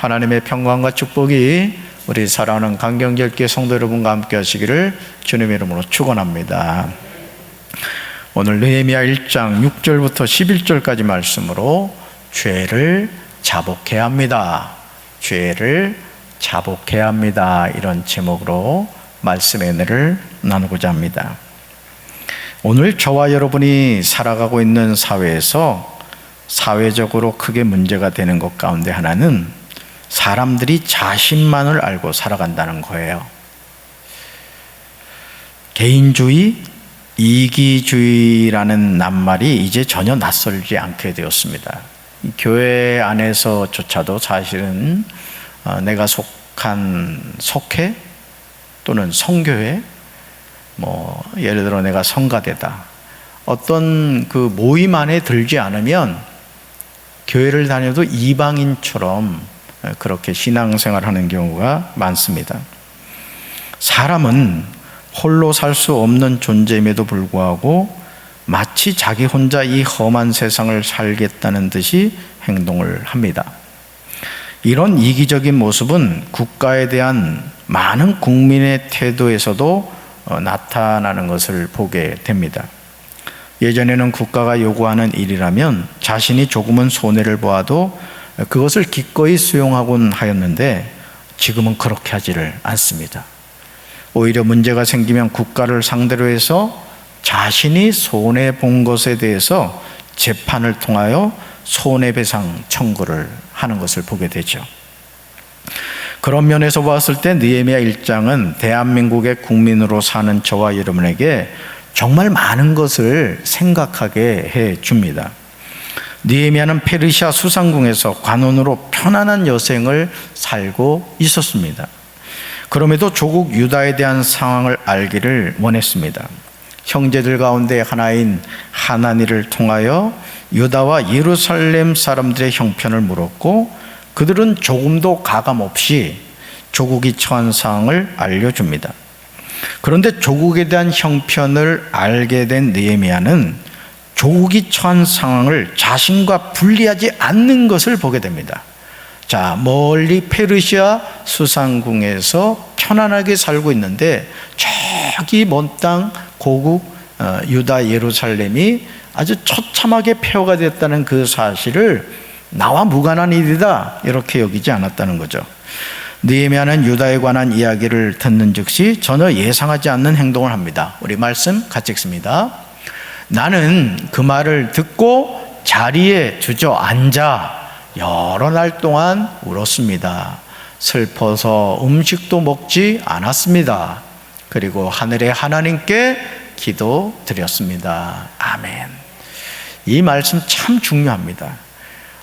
하나님의 평강과 축복이 우리 사랑하는 강경절개 성도 여러분과 함께 하시기를 주님의 이름으로 축원합니다. 오늘 느헤미야 1장 6절부터 11절까지 말씀으로 죄를 자복해야 합니다. 죄를 자복해야 합니다. 이런 제목으로 말씀의 은혜를 나누고자 합니다. 오늘 저와 여러분이 살아가고 있는 사회에서 사회적으로 크게 문제가 되는 것 가운데 하나는 사람들이 자신만을 알고 살아간다는 거예요. 개인주의, 이기주의라는 낱말이 이제 전혀 낯설지 않게 되었습니다. 교회 안에서조차도 사실은 내가 속한 속회 또는 성교회, 예를 들어 내가 성가대다, 어떤 그 모임 안에 들지 않으면 교회를 다녀도 이방인처럼 그렇게 신앙생활하는 경우가 많습니다. 사람은 홀로 살 수 없는 존재임에도 불구하고 마치 자기 혼자 이 험한 세상을 살겠다는 듯이 행동을 합니다. 이런 이기적인 모습은 국가에 대한 많은 국민의 태도에서도 나타나는 것을 보게 됩니다. 예전에는 국가가 요구하는 일이라면 자신이 조금은 손해를 보아도 그것을 기꺼이 수용하곤 하였는데 지금은 그렇게 하지를 않습니다. 오히려 문제가 생기면 국가를 상대로 해서 자신이 손해본 것에 대해서 재판을 통하여 손해배상 청구를 하는 것을 보게 되죠. 그런 면에서 봤을 때 느헤미야 1장은 대한민국의 국민으로 사는 저와 여러분에게 정말 많은 것을 생각하게 해 줍니다. 느헤미야는 페르시아 수상궁에서 관원으로 편안한 여생을 살고 있었습니다. 그럼에도 조국 유다에 대한 상황을 알기를 원했습니다. 형제들 가운데 하나인 하나니를 통하여 유다와 예루살렘 사람들의 형편을 물었고 그들은 조금도 가감 없이 조국이 처한 상황을 알려줍니다. 그런데 조국에 대한 형편을 알게 된 느헤미야는 조국이 처한 상황을 자신과 분리하지 않는 것을 보게 됩니다. 자, 멀리 페르시아 수상궁에서 편안하게 살고 있는데 저기 먼 땅 고국 유다 예루살렘이 아주 처참하게 폐허가 됐다는 그 사실을 나와 무관한 일이다 이렇게 여기지 않았다는 거죠. 느헤미야는 유다에 관한 이야기를 듣는 즉시 전혀 예상하지 않는 행동을 합니다. 우리 말씀 같이 읽습니다. 나는 그 말을 듣고 자리에 주저앉아 여러 날 동안 울었습니다. 슬퍼서 음식도 먹지 않았습니다. 그리고 하늘의 하나님께 기도드렸습니다. 아멘. 이 말씀 참 중요합니다.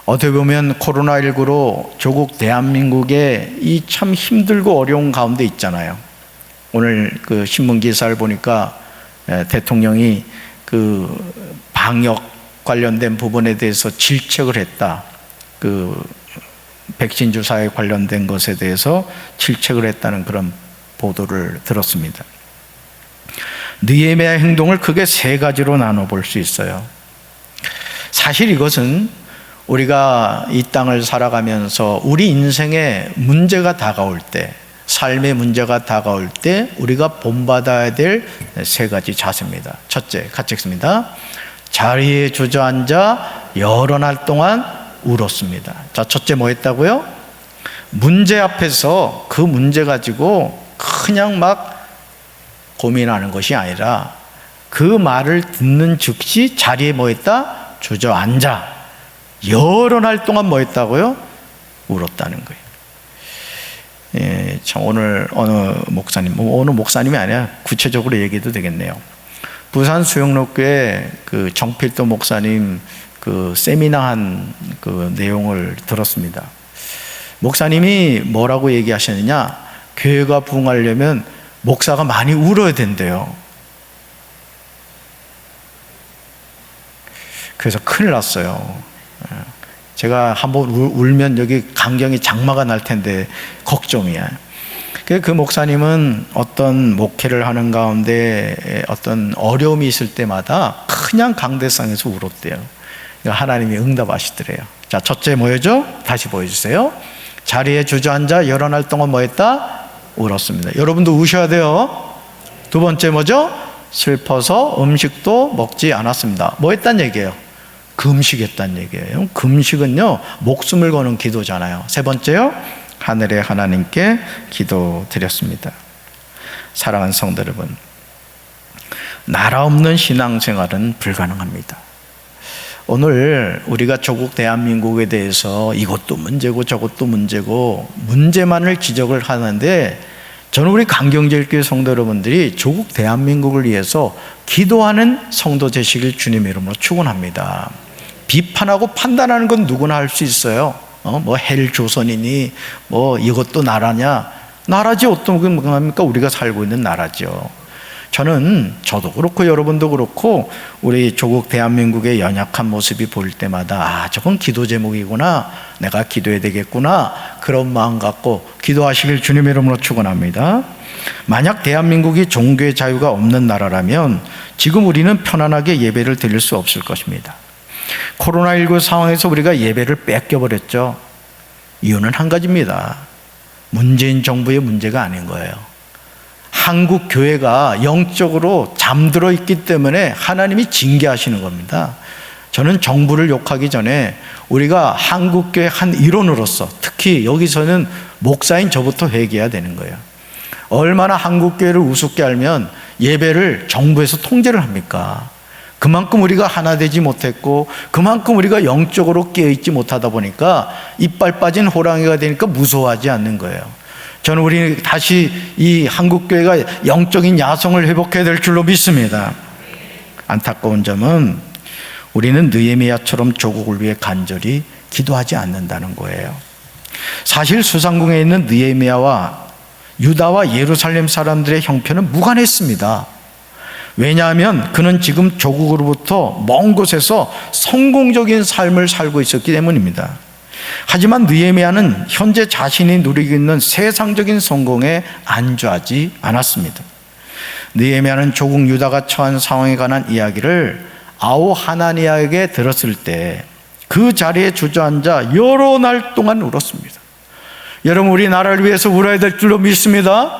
어떻게 보면 코로나19로 조국 대한민국에 이 참 힘들고 어려운 가운데 있잖아요. 오늘 그 신문 기사를 보니까 대통령이 그 방역 관련된 부분에 대해서 질책을 했다. 그 백신 주사에 관련된 것에 대해서 질책을 했다는 그런 보도를 들었습니다. 느헤미야의 행동을 크게 세 가지로 나눠볼 수 있어요. 사실 이것은 우리가 이 땅을 살아가면서 우리 인생에 문제가 다가올 때, 삶의 문제가 다가올 때 우리가 본받아야 될 세 가지 자세입니다. 첫째, 같이 읽습니다. 자리에 주저앉아 여러 날 동안 울었습니다. 자, 첫째 뭐 했다고요? 문제 앞에서 그 문제 가지고 그냥 막 고민하는 것이 아니라 그 말을 듣는 즉시 자리에 뭐 했다? 주저앉아 여러 날 동안 뭐 했다고요? 울었다는 거예요. 예, 참 오늘 어느 목사님이 아니라 구체적으로 얘기해도 되겠네요. 부산 수영로교회 그 정필도 목사님 그 세미나 한 그 내용을 들었습니다. 목사님이 뭐라고 얘기하셨느냐? 교회가 부흥하려면 목사가 많이 울어야 된대요. 그래서 큰일 났어요. 제가 한번 울면 여기 강경이 장마가 날 텐데 걱정이야. 그 목사님은 어떤 목회를 하는 가운데 어떤 어려움이 있을 때마다 그냥 강대상에서 울었대요. 하나님이 응답하시더래요. 자, 첫째 뭐였죠? 다시 보여주세요. 자리에 주저앉아 여러 날 동안 뭐 했다? 울었습니다. 여러분도 우셔야 돼요. 두 번째 뭐죠? 슬퍼서 음식도 먹지 않았습니다. 뭐 했단 얘기예요? 금식했단 얘기예요. 금식은요, 목숨을 거는 기도잖아요. 세 번째요, 하늘의 하나님께 기도드렸습니다. 사랑하는 성도 여러분, 나라 없는 신앙생활은 불가능합니다. 오늘 우리가 조국 대한민국에 대해서 이것도 문제고 저것도 문제고 문제만을 지적을 하는데, 저는 우리 강경제일교회 성도 여러분들이 조국 대한민국을 위해서 기도하는 성도 되시길 주님의 이름으로 축원합니다. 비판하고 판단하는 건 누구나 할 수 있어요. 뭐 헬조선이니 뭐 이것도 나라냐? 나라지, 어떤 건 합니까? 우리가 살고 있는 나라죠. 저도 그렇고 여러분도 그렇고 우리 조국 대한민국의 연약한 모습이 보일 때마다 저건 기도 제목이구나, 내가 기도해야 되겠구나, 그런 마음 갖고 기도하시길 주님의 이름으로 축원합니다. 만약 대한민국이 종교의 자유가 없는 나라라면 지금 우리는 편안하게 예배를 드릴 수 없을 것입니다. 코로나19 상황에서 우리가 예배를 뺏겨버렸죠. 이유는 한 가지입니다. 문재인 정부의 문제가 아닌 거예요. 한국 교회가 영적으로 잠들어 있기 때문에 하나님이 징계하시는 겁니다. 저는 정부를 욕하기 전에 우리가 한국 교회 한 일원으로서, 특히 여기서는 목사인 저부터 회개해야 되는 거예요. 얼마나 한국 교회를 우습게 알면 예배를 정부에서 통제를 합니까? 그만큼 우리가 하나 되지 못했고, 그만큼 우리가 영적으로 깨어있지 못하다 보니까 이빨 빠진 호랑이가 되니까 무서워하지 않는 거예요. 저는 우리 다시 이 한국교회가 영적인 야성을 회복해야 될 줄로 믿습니다. 안타까운 점은 우리는 느헤미야처럼 조국을 위해 간절히 기도하지 않는다는 거예요. 사실 수상궁에 있는 느헤미야와 유다와 예루살렘 사람들의 형편은 무관했습니다. 왜냐하면 그는 지금 조국으로부터 먼 곳에서 성공적인 삶을 살고 있었기 때문입니다. 하지만 느헤미야는 현재 자신이 누리고 있는 세상적인 성공에 안주하지 않았습니다. 느헤미야는 조국 유다가 처한 상황에 관한 이야기를 아우 하나니아에게 들었을 때 그 자리에 주저앉아 여러 날 동안 울었습니다. 여러분, 우리 나라를 위해서 울어야 될 줄로 믿습니다.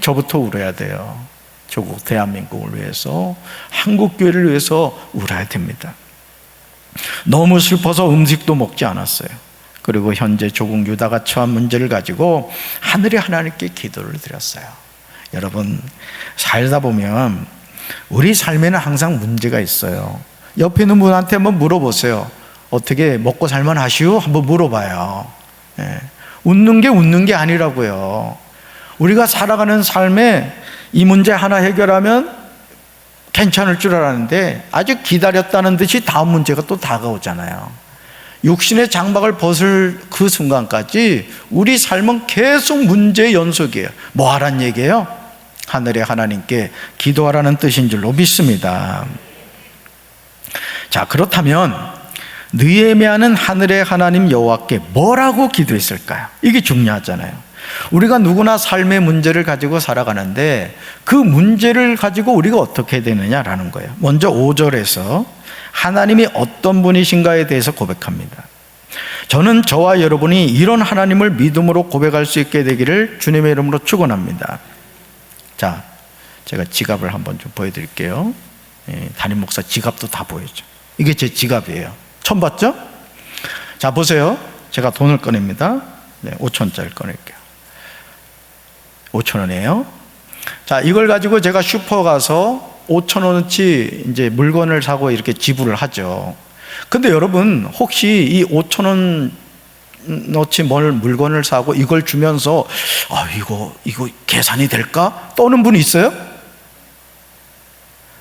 저부터 울어야 돼요. 조국 대한민국을 위해서, 한국교회를 위해서 울어야 됩니다. 너무 슬퍼서 음식도 먹지 않았어요. 그리고 현재 조국 유다가 처한 문제를 가지고 하늘의 하나님께 기도를 드렸어요. 여러분, 살다 보면 우리 삶에는 항상 문제가 있어요. 옆에 있는 분한테 한번 물어보세요. 어떻게 먹고 살만 하시오? 한번 물어봐요. 웃는 게 아니라고요. 우리가 살아가는 삶에 이 문제 하나 해결하면 괜찮을 줄 알았는데 아직 기다렸다는 듯이 다음 문제가 또 다가오잖아요. 육신의 장막을 벗을 그 순간까지 우리 삶은 계속 문제의 연속이에요. 뭐 하란 얘기예요? 하늘의 하나님께 기도하라는 뜻인 줄로 믿습니다. 자, 그렇다면 느헤미야는 하늘의 하나님 여호와께 뭐라고 기도했을까요? 이게 중요하잖아요. 우리가 누구나 삶의 문제를 가지고 살아가는데 그 문제를 가지고 우리가 어떻게 해야 되느냐라는 거예요. 먼저 5절에서 하나님이 어떤 분이신가에 대해서 고백합니다. 저는 저와 여러분이 이런 하나님을 믿음으로 고백할 수 있게 되기를 주님의 이름으로 축원합니다. 자, 제가 지갑을 한번 좀 보여드릴게요. 담임 목사 지갑도 다 보여줘. 이게 제 지갑이에요. 처음 봤죠? 자, 보세요. 제가 돈을 꺼냅니다. 5,000원짜리 꺼낼게요. 5,000원이에요. 자, 이걸 가지고 제가 슈퍼 가서 5,000원어치 이제 물건을 사고 이렇게 지불을 하죠. 근데 여러분, 혹시 이 5,000원어치 물건을 사고 이걸 주면서 이거 계산이 될까? 떠는 분이 있어요?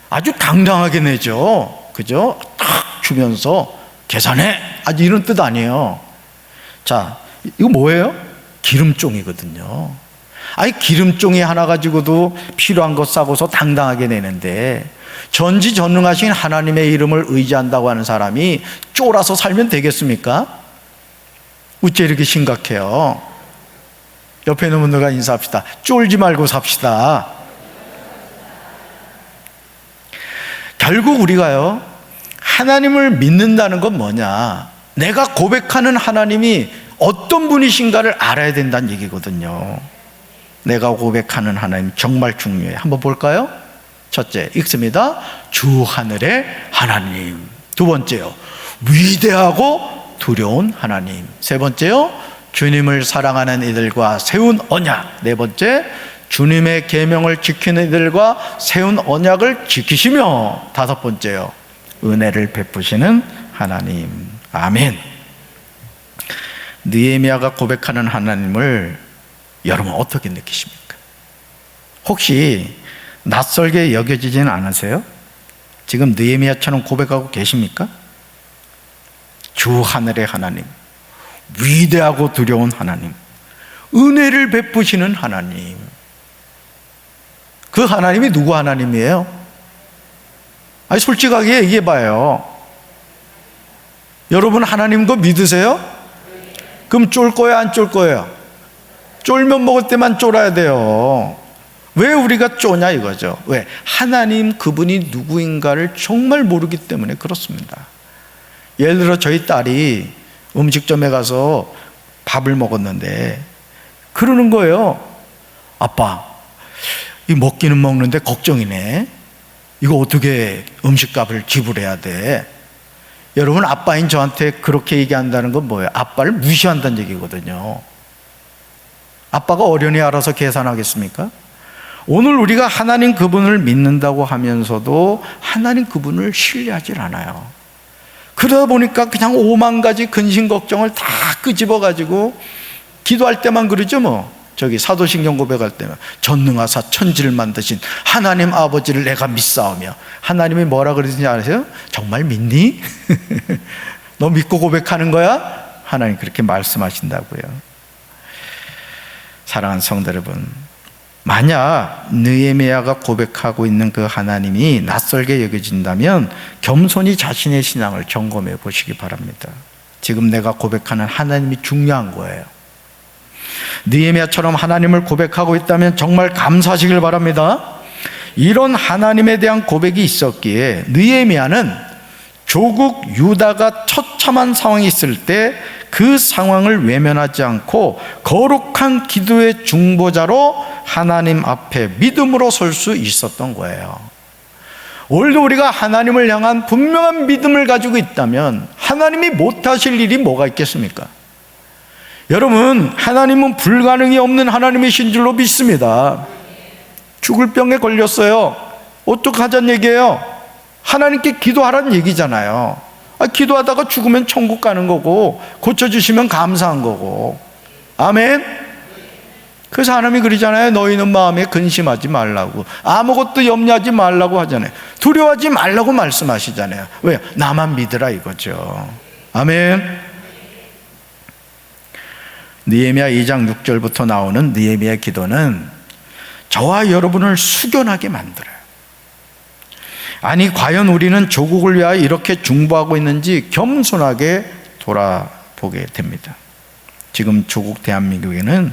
아주 당당하게 내죠. 그죠? 탁 주면서 계산해! 아주 이런 뜻 아니에요. 자, 이거 뭐예요? 기름종이거든요. 아니, 기름종이 하나 가지고도 필요한 것 싸고서 당당하게 내는데 전지전능하신 하나님의 이름을 의지한다고 하는 사람이 쫄아서 살면 되겠습니까? 어째 이렇게 심각해요? 옆에 있는 분들과 인사합시다. 쫄지 말고 삽시다. 결국 우리가요, 하나님을 믿는다는 건 뭐냐? 내가 고백하는 하나님이 어떤 분이신가를 알아야 된다는 얘기거든요. 내가 고백하는 하나님 정말 중요해요. 한번 볼까요? 첫째, 읽습니다. 주 하늘의 하나님. 두 번째요, 위대하고 두려운 하나님. 세 번째요, 주님을 사랑하는 이들과 세운 언약. 네 번째, 주님의 계명을 지키는 이들과 세운 언약을 지키시며, 다섯 번째요, 은혜를 베푸시는 하나님. 아멘. 느헤미야가 고백하는 하나님을 여러분 어떻게 느끼십니까? 혹시 낯설게 여겨지지는 않으세요? 지금 느헤미야처럼 고백하고 계십니까? 주 하늘의 하나님, 위대하고 두려운 하나님, 은혜를 베푸시는 하나님. 그 하나님이 누구 하나님이에요? 아니, 솔직하게 얘기해봐요. 여러분 하나님 거 믿으세요? 그럼 쫄 거예요, 안 쫄 거예요? 쫄면 먹을 때만 쫄아야 돼요. 왜 우리가 쪼냐 이거죠. 왜? 하나님 그분이 누구인가를 정말 모르기 때문에 그렇습니다. 예를 들어 저희 딸이 음식점에 가서 밥을 먹었는데 그러는 거예요. 아빠, 이 먹기는 먹는데 걱정이네. 이거 어떻게 음식값을 지불해야 돼? 여러분, 아빠인 저한테 그렇게 얘기한다는 건 뭐예요? 아빠를 무시한다는 얘기거든요. 아빠가 어련히 알아서 계산하겠습니까? 오늘 우리가 하나님 그분을 믿는다고 하면서도 하나님 그분을 신뢰하지 않아요. 그러다 보니까 그냥 5만 가지 근심 걱정을 다 끄집어가지고 기도할 때만 그러죠 뭐. 저기 사도신경 고백할 때는 전능하사 천지를 만드신 하나님 아버지를 내가 믿사오며, 하나님이 뭐라 그러는지 아세요? 정말 믿니? 너 믿고 고백하는 거야? 하나님 그렇게 말씀하신다고요. 사랑하는 성도 여러분, 만약 느헤미야가 고백하고 있는 그 하나님이 낯설게 여겨진다면 겸손히 자신의 신앙을 점검해 보시기 바랍니다. 지금 내가 고백하는 하나님이 중요한 거예요. 느헤미야처럼 하나님을 고백하고 있다면 정말 감사하시길 바랍니다. 이런 하나님에 대한 고백이 있었기에 느헤미야는 조국 유다가 처참한 상황이 있을 때 그 상황을 외면하지 않고 거룩한 기도의 중보자로 하나님 앞에 믿음으로 설 수 있었던 거예요. 오늘도 우리가 하나님을 향한 분명한 믿음을 가지고 있다면 하나님이 못하실 일이 뭐가 있겠습니까? 여러분, 하나님은 불가능이 없는 하나님이신 줄로 믿습니다. 죽을 병에 걸렸어요. 어떡하자는 얘기예요? 하나님께 기도하라는 얘기잖아요. 기도하다가 죽으면 천국 가는 거고 고쳐주시면 감사한 거고. 아멘. 그래서 하나님이 그러잖아요. 너희는 마음에 근심하지 말라고, 아무것도 염려하지 말라고 하잖아요. 두려워하지 말라고 말씀하시잖아요. 왜요? 나만 믿으라 이거죠. 아멘. 느헤미야 2장 6절부터 나오는 느헤미야 기도는 저와 여러분을 숙연하게 만들어요. 아니, 과연 우리는 조국을 위하여 이렇게 중보하고 있는지 겸손하게 돌아보게 됩니다. 지금 조국 대한민국에는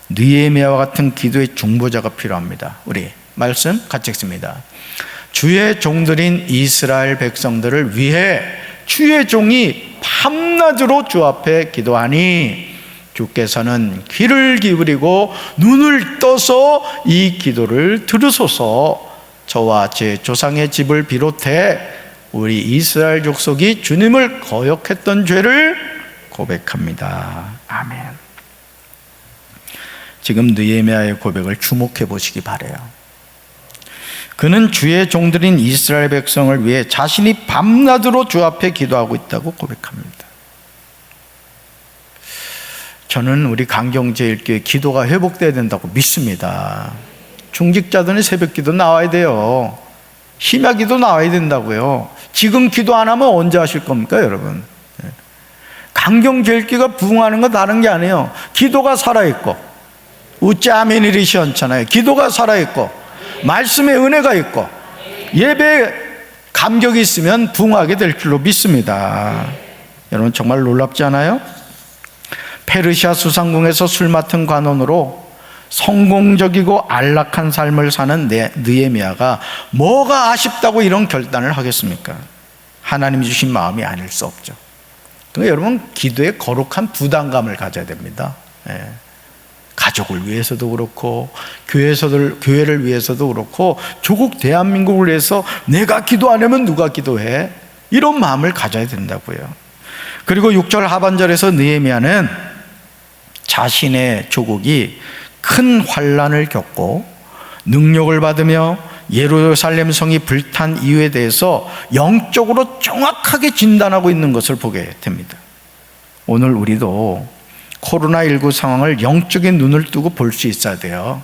느헤미야와 같은 기도의 중보자가 필요합니다. 우리 말씀 같이 읽습니다. 주의 종들인 이스라엘 백성들을 위해 주의 종이 밤낮으로 주 앞에 기도하니 주께서는 귀를 기울이고 눈을 떠서 이 기도를 들으소서. 저와 제 조상의 집을 비롯해 우리 이스라엘 족속이 주님을 거역했던 죄를 고백합니다. 아멘. 지금 느헤미야의 고백을 주목해 보시기 바라요. 그는 주의 종들인 이스라엘 백성을 위해 자신이 밤낮으로 주 앞에 기도하고 있다고 고백합니다. 저는 우리 강경제일교회 기도가 회복돼야 된다고 믿습니다. 중직자들은 새벽기도 나와야 돼요. 심야기도 나와야 된다고요. 지금 기도 안 하면 언제 하실 겁니까, 여러분? 강경제일교회가 부흥하는 건 다른 게 아니에요. 기도가 살아있고, 우찌 아멘이리 시원찮아요. 기도가 살아있고, 말씀에 은혜가 있고, 예배에 감격이 있으면 부흥하게 될 줄로 믿습니다. 여러분, 정말 놀랍지 않아요? 페르시아 수상궁에서 술 맡은 관원으로 성공적이고 안락한 삶을 사는 느헤미야가 뭐가 아쉽다고 이런 결단을 하겠습니까? 하나님이 주신 마음이 아닐 수 없죠. 그러니까 여러분, 기도에 거룩한 부담감을 가져야 됩니다. 예. 가족을 위해서도 그렇고, 교회를 위해서도 그렇고, 조국 대한민국을 위해서 내가 기도 안 하면 누가 기도해? 이런 마음을 가져야 된다고요. 그리고 6절 하반절에서 느헤미야는 자신의 조국이 큰 환난을 겪고 능력을 받으며 예루살렘 성이 불탄 이유에 대해서 영적으로 정확하게 진단하고 있는 것을 보게 됩니다. 오늘 우리도 코로나19 상황을 영적인 눈을 뜨고 볼 수 있어야 돼요.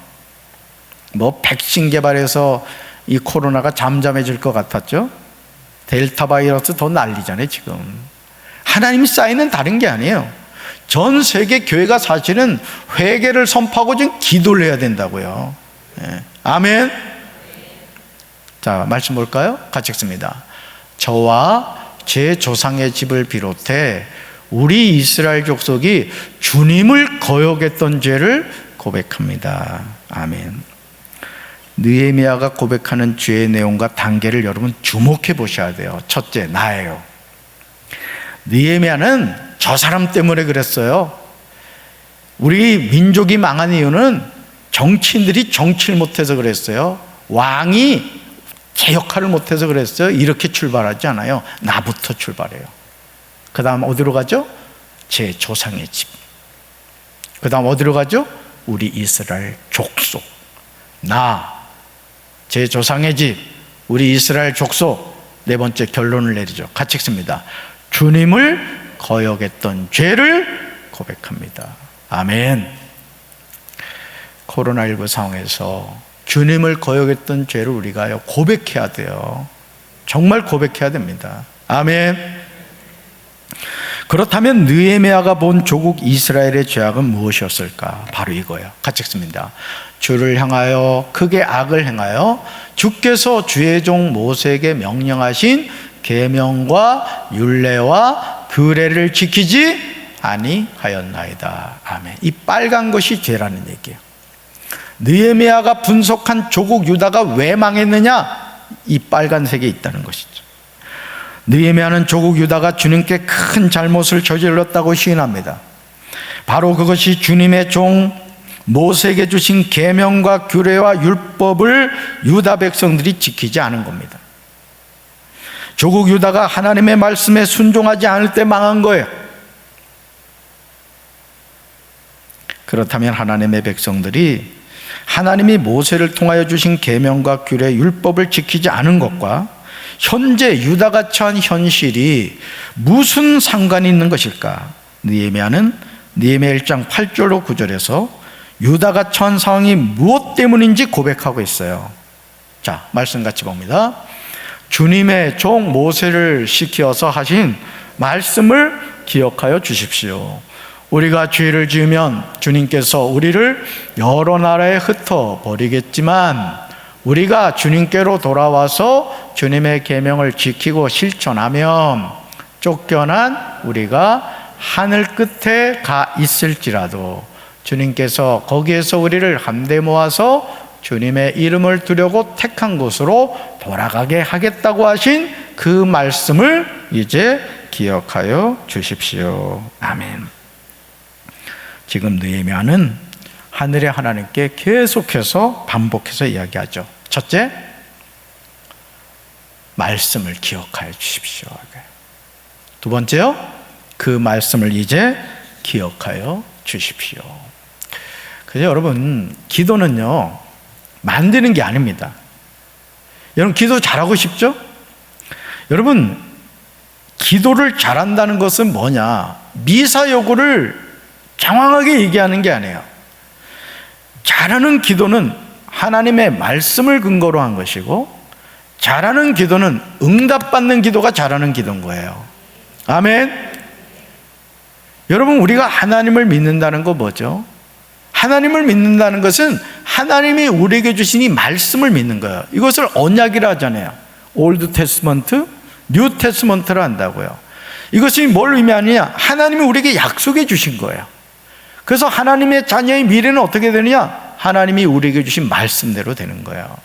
백신 개발해서 이 코로나가 잠잠해질 것 같았죠? 델타 바이러스 더 난리잖아요, 지금. 하나님의 사인은 다른 게 아니에요. 전 세계 교회가 사실은 회개를 선포하고 지금 기도를 해야 된다고요. 예. 아멘. 자, 말씀 볼까요? 같이 읽습니다. 저와 제 조상의 집을 비롯해 우리 이스라엘 족속이 주님을 거역했던 죄를 고백합니다. 아멘. 느헤미야가 고백하는 죄의 내용과 단계를 여러분 주목해 보셔야 돼요. 첫째, 나예요. 느헤미야는 저 사람 때문에 그랬어요. 우리 민족이 망한 이유는 정치인들이 정치를 못해서 그랬어요. 왕이 제 역할을 못해서 그랬어요. 이렇게 출발하지 않아요. 나부터 출발해요. 그 다음 어디로 가죠? 제 조상의 집. 그 다음 어디로 가죠? 우리 이스라엘 족속. 제 조상의 집, 우리 이스라엘 족속. 네 번째 결론을 내리죠. 같이 읽습니다. 주님을 거역했던 죄를 고백합니다. 아멘. 코로나19 상황에서 주님을 거역했던 죄를 우리가 고백해야 돼요. 정말 고백해야 됩니다. 아멘. 그렇다면 느헤미야가 본 조국 이스라엘의 죄악은 무엇이었을까? 바로 이거예요. 같이 읽습니다. 주를 향하여 크게 악을 행하여 주께서 주의 종 모세에게 명령하신 계명과 율례와 규례를 지키지 아니하였나이다. 아멘. 이 빨간 것이 죄라는 얘기예요. 느헤미야가 분석한 조국 유다가 왜 망했느냐? 이 빨간색에 있다는 것이죠. 느헤미야는 조국 유다가 주님께 큰 잘못을 저질렀다고 시인합니다. 바로 그것이 주님의 종 모세에게 주신 계명과 규례와 율법을 유다 백성들이 지키지 않은 겁니다. 조국 유다가 하나님의 말씀에 순종하지 않을 때 망한 거예요. 그렇다면 하나님의 백성들이 하나님이 모세를 통하여 주신 계명과 규례, 율법을 지키지 않은 것과 현재 유다가 처한 현실이 무슨 상관이 있는 것일까? 느헤미야는 느헤미야 1장 8절로 9절에서 유다가 처한 상황이 무엇 때문인지 고백하고 있어요. 자, 말씀 같이 봅니다. 주님의 종 모세를 시켜서 하신 말씀을 기억하여 주십시오. 우리가 죄를 지으면 주님께서 우리를 여러 나라에 흩어버리겠지만 우리가 주님께로 돌아와서 주님의 계명을 지키고 실천하면 쫓겨난 우리가 하늘 끝에 가 있을지라도 주님께서 거기에서 우리를 함대 모아서 주님의 이름을 두려고 택한 곳으로 돌아가게 하겠다고 하신 그 말씀을 이제 기억하여 주십시오. 아멘. 지금 느헤미야는 하늘의 하나님께 계속해서 반복해서 이야기하죠. 첫째, 말씀을 기억하여 주십시오. 두 번째요, 그 말씀을 이제 기억하여 주십시오. 그래서 여러분, 기도는요 만드는 게 아닙니다. 여러분, 기도 잘하고 싶죠? 여러분, 기도를 잘한다는 것은 뭐냐? 미사 여구를 장황하게 얘기하는 게 아니에요. 잘하는 기도는 하나님의 말씀을 근거로 한 것이고, 잘하는 기도는 응답받는 기도가 잘하는 기도인 거예요. 아멘. 여러분, 우리가 하나님을 믿는다는 거 뭐죠? 하나님을 믿는다는 것은 하나님이 우리에게 주신 이 말씀을 믿는 거예요. 이것을 언약이라 하잖아요. 올드 테스먼트, 뉴 테스먼트를 한다고요. 이것이 뭘 의미하느냐? 하나님이 우리에게 약속해 주신 거예요. 그래서 하나님의 자녀의 미래는 어떻게 되느냐? 하나님이 우리에게 주신 말씀대로 되는 거예요.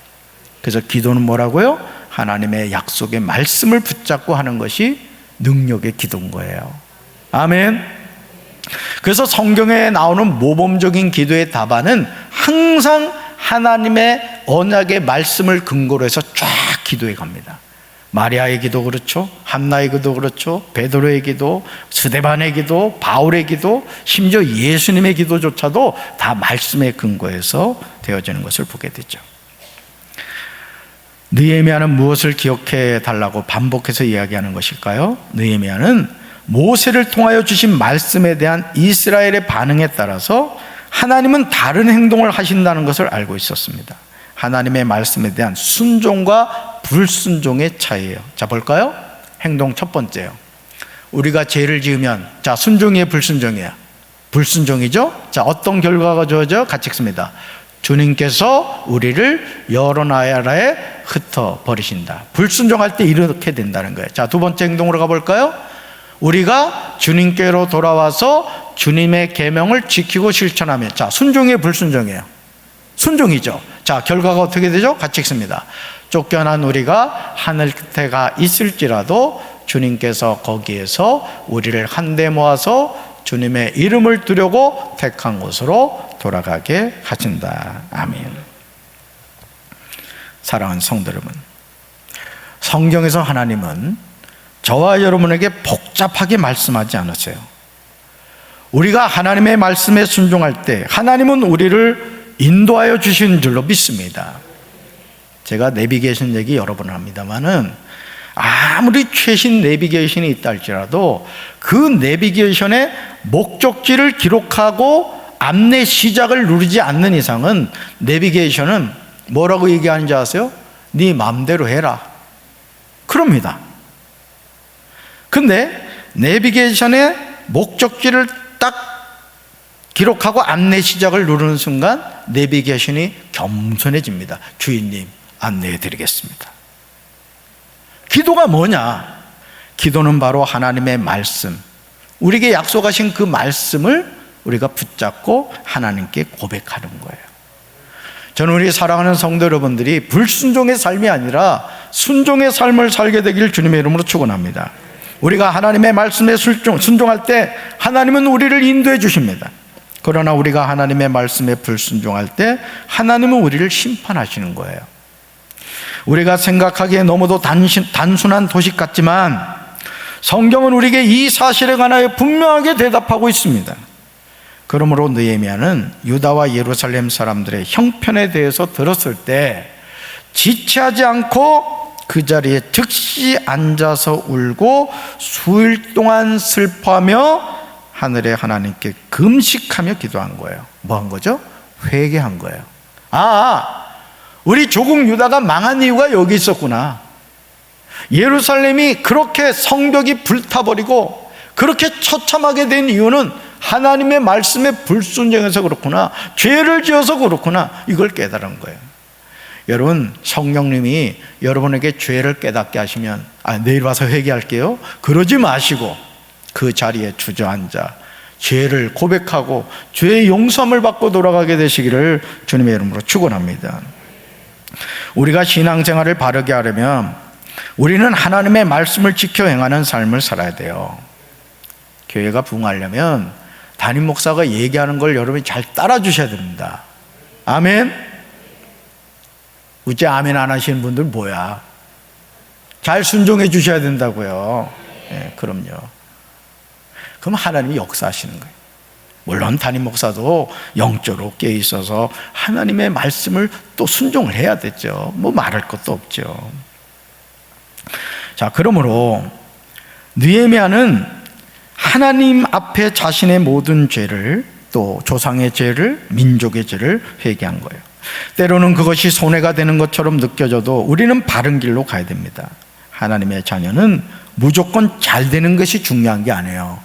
그래서 기도는 뭐라고요? 하나님의 약속의 말씀을 붙잡고 하는 것이 능력의 기도인 거예요. 아멘. 그래서 성경에 나오는 모범적인 기도의 답안은 항상 하나님의 언약의 말씀을 근거로 해서 쫙 기도해 갑니다. 마리아의 기도 그렇죠, 한나의 기도 그렇죠, 베드로의 기도, 스데반의 기도, 바울의 기도, 심지어 예수님의 기도조차도 다 말씀에 근거해서 되어지는 것을 보게 되죠. 느헤미야는 무엇을 기억해 달라고 반복해서 이야기하는 것일까요? 느헤미야는 모세를 통하여 주신 말씀에 대한 이스라엘의 반응에 따라서 하나님은 다른 행동을 하신다는 것을 알고 있었습니다. 하나님의 말씀에 대한 순종과 불순종의 차이예요. 자, 볼까요? 행동 첫 번째요. 우리가 죄를 지으면, 자, 순종이에요, 불순종이에요? 불순종이죠? 자, 어떤 결과가 주어져요? 같이 읽습니다. 주님께서 우리를 여러 나라에 흩어버리신다. 불순종할 때 이렇게 된다는 거예요. 자, 두 번째 행동으로 가볼까요? 우리가 주님께로 돌아와서 주님의 계명을 지키고 실천하면, 자, 순종이에요, 불순종이에요? 순종이죠. 자, 결과가 어떻게 되죠? 같이 읽습니다. 쫓겨난 우리가 하늘 끝에 가 있을지라도 주님께서 거기에서 우리를 한데 모아서 주님의 이름을 두려고 택한 곳으로 돌아가게 하신다. 아멘. 사랑하는 성도 여러분, 성경에서 하나님은 저와 여러분에게 복잡하게 말씀하지 않으세요. 우리가 하나님의 말씀에 순종할 때 하나님은 우리를 인도하여 주신 줄로 믿습니다. 제가 내비게이션 얘기 여러 번 합니다만은 아무리 최신 내비게이션이 있다 할지라도 그 내비게이션의 목적지를 기록하고 안내 시작을 누르지 않는 이상은 내비게이션은 뭐라고 얘기하는지 아세요? 네 맘대로 해라 그럽니다. 근데 내비게이션의 목적지를 딱 기록하고 안내 시작을 누르는 순간 내비게이션이 겸손해집니다. 주인님, 안내해 드리겠습니다. 기도가 뭐냐? 기도는 바로 하나님의 말씀, 우리에게 약속하신 그 말씀을 우리가 붙잡고 하나님께 고백하는 거예요. 저는 우리 사랑하는 성도 여러분들이 불순종의 삶이 아니라 순종의 삶을 살게 되기를 주님의 이름으로 축원합니다. 우리가 하나님의 말씀에 순종할 때 하나님은 우리를 인도해 주십니다. 그러나 우리가 하나님의 말씀에 불순종할 때 하나님은 우리를 심판하시는 거예요. 우리가 생각하기에 너무도 단순한 도식 같지만 성경은 우리에게 이 사실에 관하여 분명하게 대답하고 있습니다. 그러므로 느헤미야는 유다와 예루살렘 사람들의 형편에 대해서 들었을 때 지체하지 않고 그 자리에 즉시 앉아서 울고 수일 동안 슬퍼하며 하늘의 하나님께 금식하며 기도한 거예요. 뭐 한 거죠? 회개한 거예요. 우리 조국 유다가 망한 이유가 여기 있었구나. 예루살렘이 그렇게 성벽이 불타버리고 그렇게 처참하게 된 이유는 하나님의 말씀에 불순종해서 그렇구나, 죄를 지어서 그렇구나, 이걸 깨달은 거예요. 여러분, 성령님이 여러분에게 죄를 깨닫게 하시면 내일 와서 회개할게요 그러지 마시고 그 자리에 주저앉아 죄를 고백하고 죄의 용서함을 받고 돌아가게 되시기를 주님의 이름으로 축원합니다. 우리가 신앙생활을 바르게 하려면 우리는 하나님의 말씀을 지켜 행하는 삶을 살아야 돼요. 교회가 부흥하려면 담임 목사가 얘기하는 걸 여러분이 잘 따라 주셔야 됩니다. 아멘. 우째 아멘 안 하시는 분들 뭐야? 잘 순종해 주셔야 된다고요. 네, 그럼요. 그럼 하나님이 역사하시는 거예요. 물론 담임 목사도 영적으로 깨어 있어서 하나님의 말씀을 또 순종을 해야 되죠. 뭐 말할 것도 없죠. 자, 그러므로 느헤미야는 하나님 앞에 자신의 모든 죄를, 또 조상의 죄를, 민족의 죄를 회개한 거예요. 때로는 그것이 손해가 되는 것처럼 느껴져도 우리는 바른 길로 가야 됩니다. 하나님의 자녀는 무조건 잘 되는 것이 중요한 게 아니에요.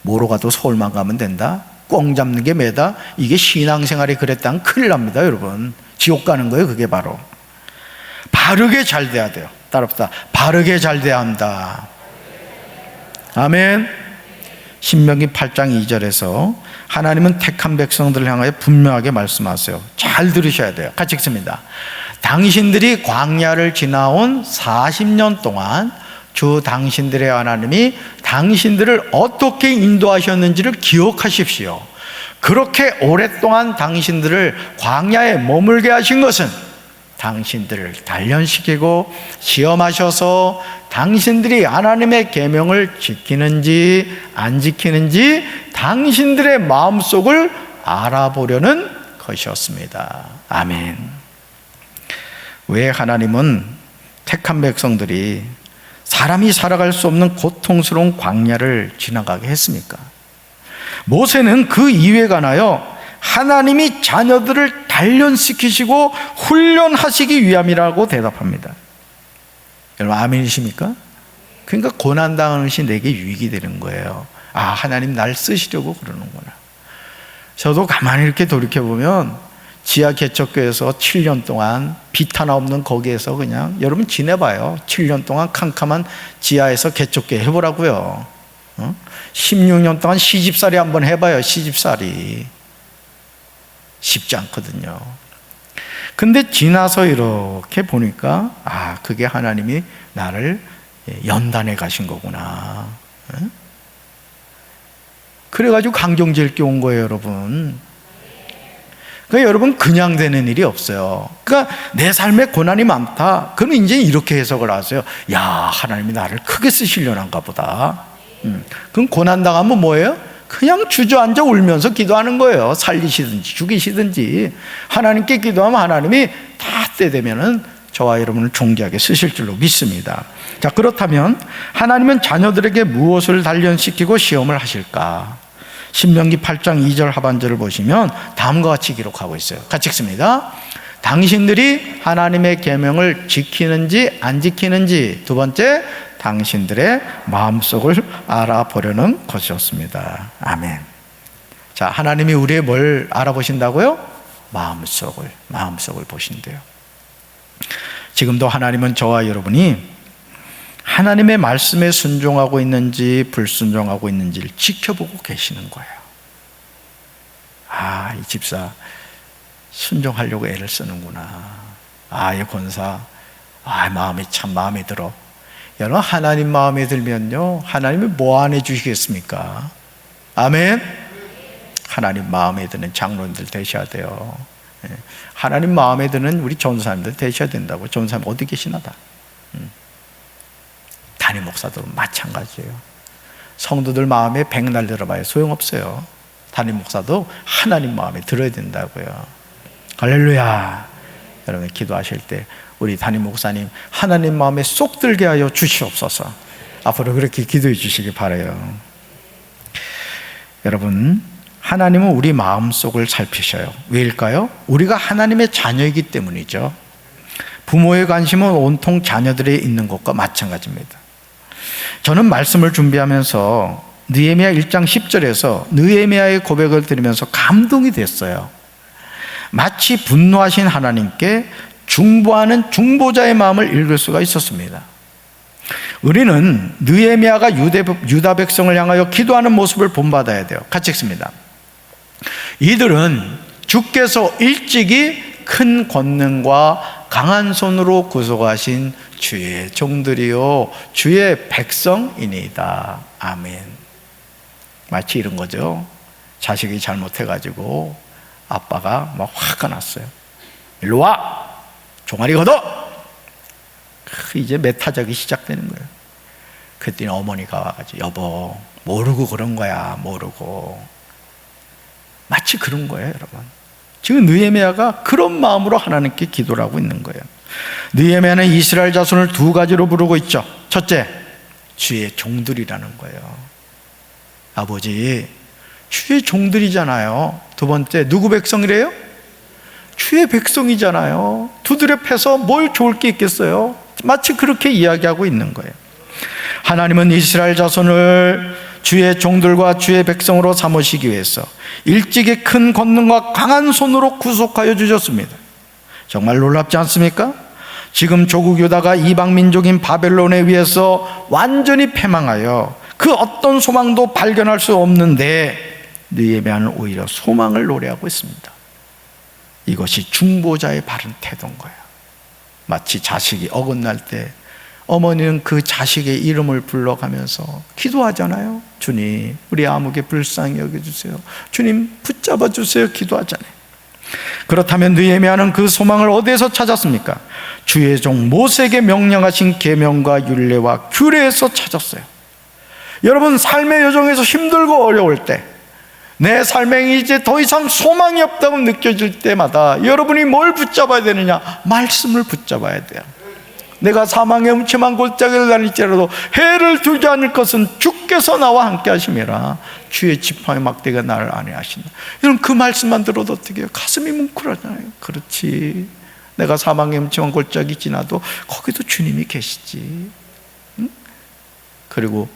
뭐로 가도 서울만 가면 된다, 꽁 잡는 게 매다, 이게 신앙생활이 그랬다면 큰일 납니다. 여러분, 지옥 가는 거예요. 그게 바로 바르게 잘 돼야 돼요. 따라합시다. 바르게 잘 돼야 한다. 아멘. 신명기 8장 2절에서 하나님은 택한 백성들을 향하여 분명하게 말씀하세요. 잘 들으셔야 돼요. 같이 읽습니다. 당신들이 광야를 지나온 40년 동안 주 당신들의 하나님이 당신들을 어떻게 인도하셨는지를 기억하십시오. 그렇게 오랫동안 당신들을 광야에 머물게 하신 것은 당신들을 단련시키고 시험하셔서 당신들이 하나님의 계명을 지키는지 안 지키는지 당신들의 마음속을 알아보려는 것이었습니다. 아멘. 왜 하나님은 택한 백성들이 사람이 살아갈 수 없는 고통스러운 광야를 지나가게 했습니까? 모세는 그 이유에 관하여 하나님이 자녀들을 단련시키시고 훈련하시기 위함이라고 대답합니다. 여러분 아멘이십니까? 그러니까 고난당하는 것이 내게 유익이 되는 거예요. 아, 하나님 날 쓰시려고 그러는구나. 저도 가만히 이렇게 돌이켜보면 지하 개척교회에서 7년 동안 빛 하나 없는 거기에서 그냥 여러분 지내봐요. 7년 동안 캄캄한 지하에서 개척교회 해보라고요. 16년 동안 시집살이 한번 해봐요. 시집살이 쉽지 않거든요. 근데 지나서 이렇게 보니까 아, 그게 하나님이 나를 연단해 가신 거구나. 그래가지고 강경제일교 온 거예요, 여러분. 그러니까 여러분 그냥 되는 일이 없어요. 그러니까 내 삶에 고난이 많다. 그럼 이제 이렇게 해석을 하세요. 야, 하나님이 나를 크게 쓰시려는가 보다. 그럼 고난 당하면 뭐예요? 그냥 주저앉아 울면서 기도하는 거예요. 살리시든지 죽이시든지. 하나님께 기도하면 하나님이 다 때 되면은 저와 여러분을 존귀하게 쓰실 줄로 믿습니다. 자, 그렇다면 하나님은 자녀들에게 무엇을 단련시키고 시험을 하실까? 신명기 8장 2절 하반절을 보시면 다음과 같이 기록하고 있어요. 같이 읽습니다. 당신들이 하나님의 계명을 지키는지 안 지키는지, 두 번째, 당신들의 마음속을 알아보려는 것이었습니다. 아멘. 자, 하나님이 우리의 뭘 알아보신다고요? 마음속을 보신대요. 지금도 하나님은 저와 여러분이 하나님의 말씀에 순종하고 있는지 불순종하고 있는지를 지켜보고 계시는 거예요. 아, 이 집사 순종하려고 애를 쓰는구나. 아, 이 권사 마음이 참 마음에 들어. 여러분, 하나님 마음에 들면요, 하나님이 뭐 안 해주시겠습니까? 아멘. 하나님 마음에 드는 장로님들 되셔야 돼요. 하나님 마음에 드는 우리 전사님들 되셔야 된다고. 전사님 어디 계시나 다. 담임 목사도 마찬가지예요. 성도들 마음에 백날 들어봐야 소용없어요. 담임 목사도 하나님 마음에 들어야 된다고요. 할렐루야. 여러분 기도하실 때 우리 담임 목사님 하나님 마음에 쏙 들게 하여 주시옵소서. 앞으로 그렇게 기도해 주시기 바라요. 여러분, 하나님은 우리 마음속을 살피셔요. 왜일까요? 우리가 하나님의 자녀이기 때문이죠. 부모의 관심은 온통 자녀들에 있는 것과 마찬가지입니다. 저는 말씀을 준비하면서 느헤미야 1장 10절에서 느헤미야의 고백을 들으면서 감동이 됐어요. 마치 분노하신 하나님께 중보하는 중보자의 마음을 읽을 수가 있었습니다. 우리는 느헤미야가 유다 백성을 향하여 기도하는 모습을 본받아야 돼요. 같이 읽습니다. 이들은 주께서 일찍이 큰 권능과 강한 손으로 구속하신 주의 종들이요 주의 백성이니이다. 아멘. 마치 이런 거죠. 자식이 잘못해가지고 아빠가 막 화가 났어요. 일로 와! 종아리 걷어! 이제 메타적이 시작되는 거예요. 그랬더니 어머니가 와가지고 여보 모르고 그런 거야. 모르고. 마치 그런 거예요, 여러분. 지금 느헤미야가 그런 마음으로 하나님께 기도를 하고 있는 거예요. 느헤미야는 이스라엘 자손을 두 가지로 부르고 있죠. 첫째, 주의 종들이라는 거예요. 아버지, 주의 종들이잖아요. 두 번째, 누구 백성이래요? 주의 백성이잖아요. 두드려 패서 뭘 좋을 게 있겠어요? 마치 그렇게 이야기하고 있는 거예요. 하나님은 이스라엘 자손을 주의 종들과 주의 백성으로 삼으시기 위해서 일찍이 큰 권능과 강한 손으로 구속하여 주셨습니다. 정말 놀랍지 않습니까? 지금 조국 유다가 이방 민족인 바벨론에 의해서 완전히 패망하여 그 어떤 소망도 발견할 수 없는데 느헤미야는 오히려 소망을 노래하고 있습니다. 이것이 중보자의 바른 태도인 거예요. 마치 자식이 어긋날 때 어머니는 그 자식의 이름을 불러가면서 기도하잖아요. 주님, 우리 아무개 불쌍히 여겨주세요. 주님, 붙잡아 주세요. 기도하잖아요. 그렇다면 느헤미야는 그 소망을 어디에서 찾았습니까? 주의 종 모세에게 명령하신 계명과 율례와 규례에서 찾았어요. 여러분, 삶의 여정에서 힘들고 어려울 때, 내 삶에 이제 더 이상 소망이 없다고 느껴질 때마다 여러분이 뭘 붙잡아야 되느냐? 말씀을 붙잡아야 돼요. 내가 사망의 음침한 골짜기를 다닐지라도 해를 두지 않을 것은 주께서 나와 함께 하심이라. 주의 지팡이 막대가 나를 안위하신다. 여러분, 그 말씀만 들어도 어떻게 해요? 가슴이 뭉클하잖아요. 그렇지, 내가 사망의 음침한 골짜기 지나도 거기도 주님이 계시지. 응? 그리고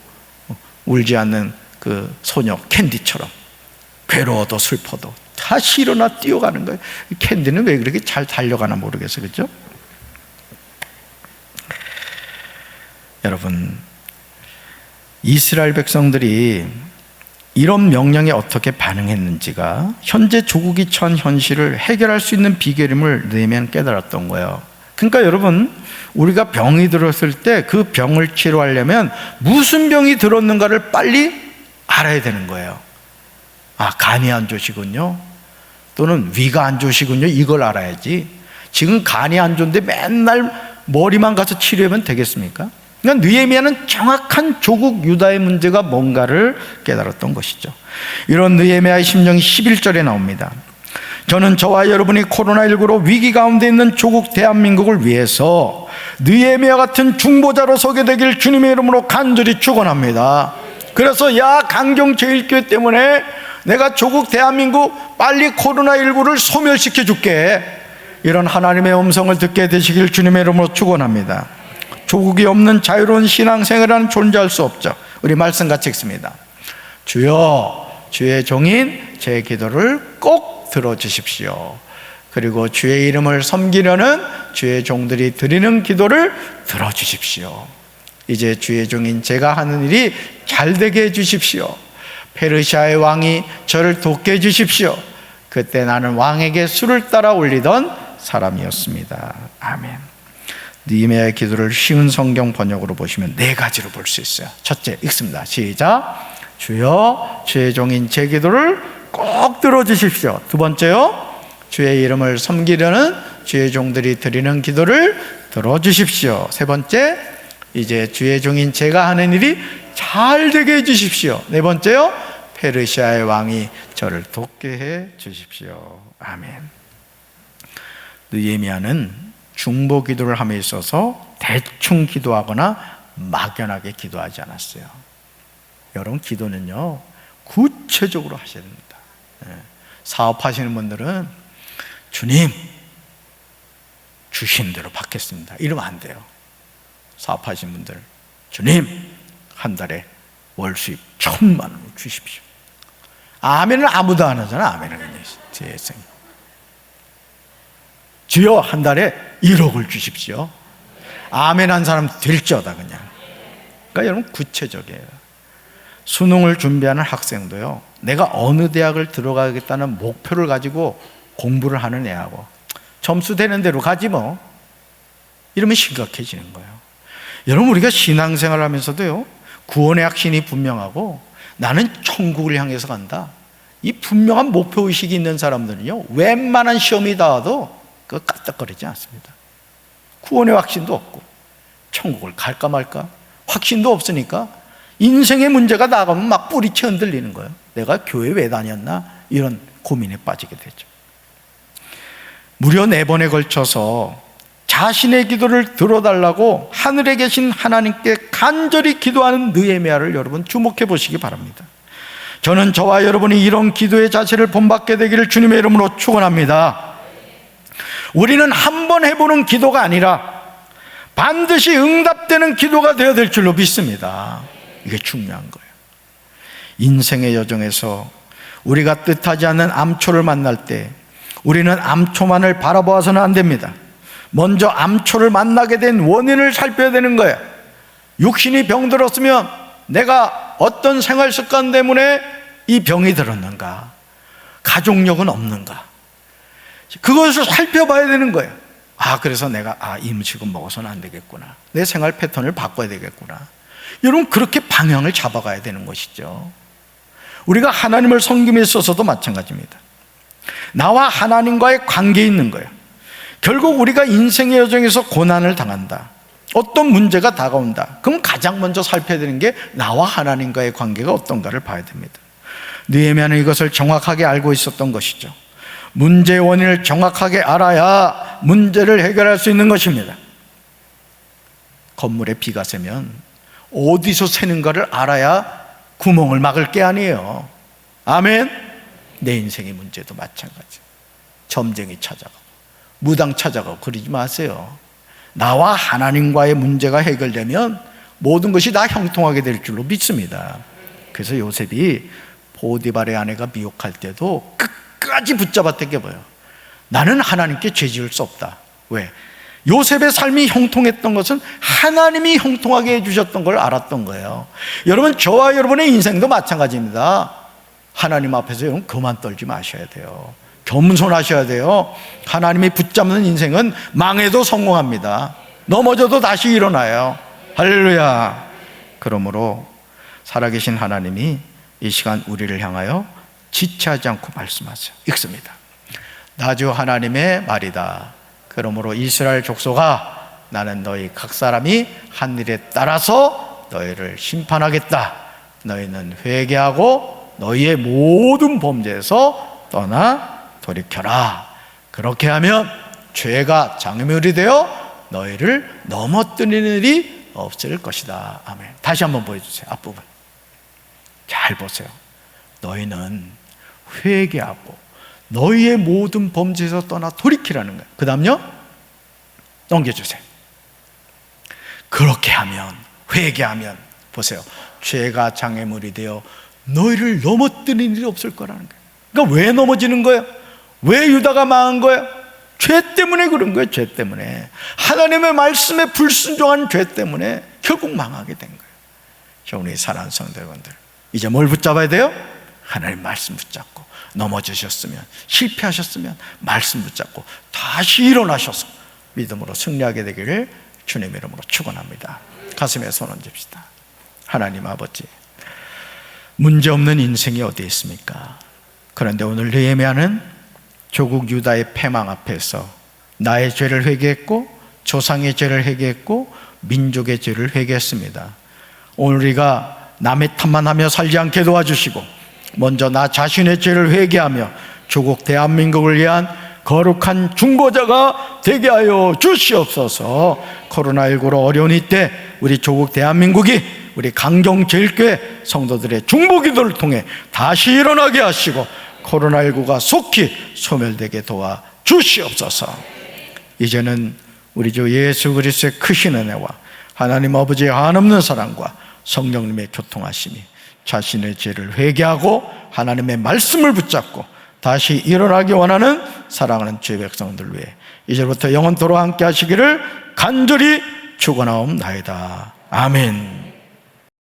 울지 않는 그 소녀 캔디처럼 괴로워도 슬퍼도 다시 일어나 뛰어가는 거예요. 캔디는 왜 그렇게 잘 달려가나 모르겠어요. 그렇죠? 여러분, 이스라엘 백성들이 이런 명령에 어떻게 반응했는지가 현재 조국이 처한 현실을 해결할 수 있는 비결임을 느헤미야는 깨달았던 거예요. 그러니까 여러분, 우리가 병이 들었을 때 그 병을 치료하려면 무슨 병이 들었는가를 빨리 알아야 되는 거예요. 아, 간이 안 좋으시군요, 또는 위가 안 좋으시군요, 이걸 알아야지. 지금 간이 안 좋은데 맨날 머리만 가서 치료하면 되겠습니까? 그러니까 느헤미야는 정확한 조국 유다의 문제가 뭔가를 깨달았던 것이죠. 이런 느헤미야의 심정이 11절에 나옵니다. 저는 저와 여러분이 코로나19로 위기 가운데 있는 조국 대한민국을 위해서 느헤미야 같은 중보자로 서게 되길 주님의 이름으로 간절히 축원합니다. 그래서 야, 강경제일교회 때문에 내가 조국 대한민국 빨리 코로나19를 소멸시켜 줄게, 이런 하나님의 음성을 듣게 되시길 주님의 이름으로 축원합니다. 조국이 없는 자유로운 신앙생활은 존재할 수 없죠. 우리 말씀 같이 읽습니다. 주여, 주의 종인 제 기도를 꼭 들어주십시오. 그리고 주의 이름을 섬기려는 주의 종들이 드리는 기도를 들어주십시오. 이제 주의 종인 제가 하는 일이 잘 되게 해주십시오. 페르시아의 왕이 저를 돕게 해주십시오. 그때 나는 왕에게 수를 따라 올리던 사람이었습니다. 아멘. 느헤미야의 기도를 쉬운 성경 번역으로 보시면 4가지로 볼 수 있어요. 첫째, 읽습니다. 시작. 주여, 주의 종인 제 기도를 꼭 들어주십시오. 두 번째요, 주의 이름을 섬기려는 주의 종들이 드리는 기도를 들어주십시오. 세 번째, 이제 주의 종인 제가 하는 일이 잘 되게 해주십시오. 네 번째요, 페르시아의 왕이 저를 돕게 해 주십시오. 아멘. 느헤미야는 중보 기도를 함에 있어서 대충 기도하거나 막연하게 기도하지 않았어요. 여러분, 기도는요, 구체적으로 하셔야 됩니다. 사업하시는 분들은 주님, 주신 대로 받겠습니다, 이러면 안 돼요. 사업하시는 분들, 주님, 한 달에 월 수입 1,000만 원 주십시오. 아멘은 아무도 안 하잖아. 아멘은 그냥 세상에. 주여, 한 달에 1억을 주십시오. 아멘 한 사람 될지어다 그냥. 그러니까 여러분, 구체적이에요. 수능을 준비하는 학생도요, 내가 어느 대학을 들어가겠다는 목표를 가지고 공부를 하는 애하고 점수 되는 대로 가지 뭐, 이러면 심각해지는 거예요. 여러분, 우리가 신앙생활 하면서도요, 구원의 확신이 분명하고 나는 천국을 향해서 간다, 이 분명한 목표의식이 있는 사람들은요, 웬만한 시험이 닿아도 그거 까딱거리지 않습니다. 구원의 확신도 없고 천국을 갈까 말까 확신도 없으니까 인생의 문제가 나가면 막 뿌리채 흔들리는 거예요. 내가 교회 왜 다녔나, 이런 고민에 빠지게 되죠. 무려 4번에 걸쳐서 자신의 기도를 들어달라고 하늘에 계신 하나님께 간절히 기도하는 느헤미야를 여러분 주목해 보시기 바랍니다. 저는 저와 여러분이 이런 기도의 자세를 본받게 되기를 주님의 이름으로 축원합니다. 우리는 한 번 해보는 기도가 아니라 반드시 응답되는 기도가 되어야 될 줄로 믿습니다. 이게 중요한 거예요. 인생의 여정에서 우리가 뜻하지 않는 암초를 만날 때 우리는 암초만을 바라보아서는 안 됩니다. 먼저 암초를 만나게 된 원인을 살펴야 되는 거예요. 육신이 병들었으면 내가 어떤 생활 습관 때문에 이 병이 들었는가, 가족력은 없는가, 그것을 살펴봐야 되는 거예요. 그래서 내가 이 음식은 먹어서는 안 되겠구나, 내 생활 패턴을 바꿔야 되겠구나. 여러분, 그렇게 방향을 잡아가야 되는 것이죠. 우리가 하나님을 섬김에 있어서도 마찬가지입니다. 나와 하나님과의 관계에 있는 거예요. 결국 우리가 인생의 여정에서 고난을 당한다, 어떤 문제가 다가온다, 그럼 가장 먼저 살펴야 되는 게 나와 하나님과의 관계가 어떤가를 봐야 됩니다. 느헤미야는 이것을 정확하게 알고 있었던 것이죠. 문제의 원인을 정확하게 알아야 문제를 해결할 수 있는 것입니다. 건물에 비가 새면 어디서 새는가를 알아야 구멍을 막을 게 아니에요. 아멘. 내 인생의 문제도 마찬가지. 점쟁이 찾아가고 무당 찾아가고 그러지 마세요. 나와 하나님과의 문제가 해결되면 모든 것이 다 형통하게 될 줄로 믿습니다. 그래서 요셉이 보디발의 아내가 미혹할 때도 끝까지 붙잡아 당겨봐요. 나는 하나님께 죄지을 수 없다. 왜? 요셉의 삶이 형통했던 것은 하나님이 형통하게 해주셨던 걸 알았던 거예요. 여러분, 저와 여러분의 인생도 마찬가지입니다. 하나님 앞에서 여러분 그만 떨지 마셔야 돼요. 겸손하셔야 돼요. 하나님이 붙잡는 인생은 망해도 성공합니다. 넘어져도 다시 일어나요. 할렐루야. 그러므로 살아계신 하나님이 이 시간 우리를 향하여 지체하지 않고 말씀하세요. 읽습니다. 나 주 하나님의 말이다. 그러므로 이스라엘 족속아, 나는 너희 각 사람이 한 일에 따라서 너희를 심판하겠다. 너희는 회개하고 너희의 모든 범죄에서 떠나 돌이켜라. 그렇게 하면 죄가 장애물이 되어 너희를 넘어뜨리는 일이 없을 것이다. 아멘. 다시 한번 보여주세요. 앞부분 잘 보세요. 너희는 회개하고 너희의 모든 범죄에서 떠나 돌이키라는 거예요. 그 다음요, 넘겨주세요. 그렇게 하면, 회개하면, 보세요, 죄가 장애물이 되어 너희를 넘어뜨리는 일이 없을 거라는 거예요. 그러니까 왜 넘어지는 거예요? 왜 유다가 망한 거예요? 죄 때문에 그런 거예요. 죄 때문에. 하나님의 말씀에 불순종한 죄 때문에 결국 망하게 된 거예요. 자, 우리 사랑하는 성도 여러분들, 이제 뭘 붙잡아야 돼요? 하나님 말씀 붙잡고, 넘어지셨으면, 실패하셨으면 말씀 붙잡고 다시 일어나셔서 믿음으로 승리하게 되기를 주님 이름으로 축원합니다. 가슴에 손 얹읍시다. 하나님 아버지, 문제없는 인생이 어디에 있습니까? 그런데 오늘 느헤미야는 조국 유다의 패망 앞에서 나의 죄를 회개했고 조상의 죄를 회개했고 민족의 죄를 회개했습니다. 오늘 우리가 남의 탓만 하며 살지 않게 도와주시고 먼저 나 자신의 죄를 회개하며 조국 대한민국을 위한 거룩한 중보자가 되게 하여 주시옵소서. 코로나19로 어려운 이때 우리 조국 대한민국이 우리 강경제일교회 성도들의 중보기도를 통해 다시 일어나게 하시고 코로나19가 속히 소멸되게 도와 주시옵소서. 이제는 우리 주 예수 그리스도의 크신 은혜와 하나님 아버지의 한없는 사랑과 성령님의 교통하심이 자신의 죄를 회개하고 하나님의 말씀을 붙잡고 다시 일어나기 원하는 사랑하는 주의 백성들 위해 이제부터 영원토록 함께 하시기를 간절히 축원하옵나이다. 아멘.